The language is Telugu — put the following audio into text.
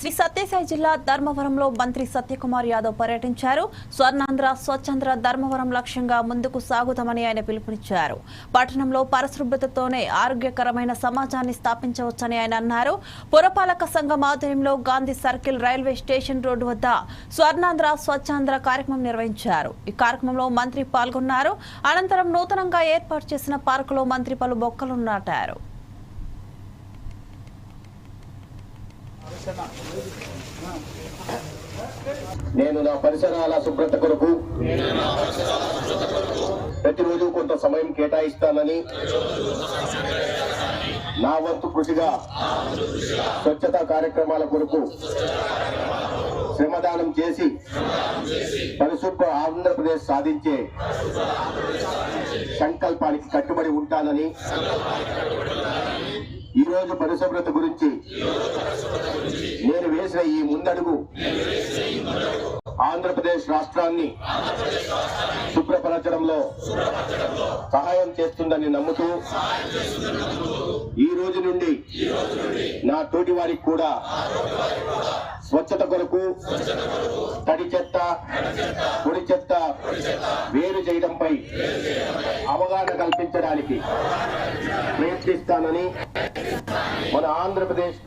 శ్రీ సత్యసాయి జిల్లా ధర్మవరంలో మంత్రి సత్యకుమార్ యాదవ్ పర్యటించారు. స్వర్ణాంధ్ర స్వచ్ఛంద్ర ధర్మవరం లక్ష్యంగా ముందుకు సాగుతామని ఆయన పిలుపునిచ్చారు. పట్టణంలో పరిశుభ్రతతోనే ఆరోగ్యకరమైన సమాజాన్ని స్థాపించవచ్చని ఆయన అన్నారు. పురపాలక సంఘం ఆధ్వర్యంలో Gandhi circle railway station road వద్ద స్వర్ణాంధ్ర స్వచ్ఛాంధ్ర కార్యక్రమం నిర్వహించారు. ఈ కార్యక్రమంలో మంత్రి పాల్గొన్నారు. అనంతరం నూతనంగా ఏర్పాటు చేసిన పార్కులో మంత్రి పలు మొక్కలు నాటారు. నేను నా పరిసరాల శుభ్రత కొరకు ప్రతిరోజు కొంత సమయం కేటాయిస్తానని నా వంతు కృషిగా స్వచ్ఛతా కార్యక్రమాల కొరకు శ్రమదానం చేసి పరిశుభ్ర ఆంధ్రప్రదేశ్ సాధించే సంకల్పానికి కట్టుబడి ఉంటానని ఈ రోజు పరిశుభ్రత గురించి నేను వేసిన ఈ ముందడుగు ఆంధ్రప్రదేశ్ రాష్ట్రాన్ని శుభ్రపరచడంలో సహాయం చేస్తుందని నమ్ముతూ ఈ రోజు నుండి నా తోటి వారికి కూడా స్వచ్ఛత కొరకు తడి చెత్త పొడి చెత్త వేరు చేయడంపై అవగాహన కల్పించడానికి ప్రయత్నిస్తానని మన ఆంధ్రప్రదేశ్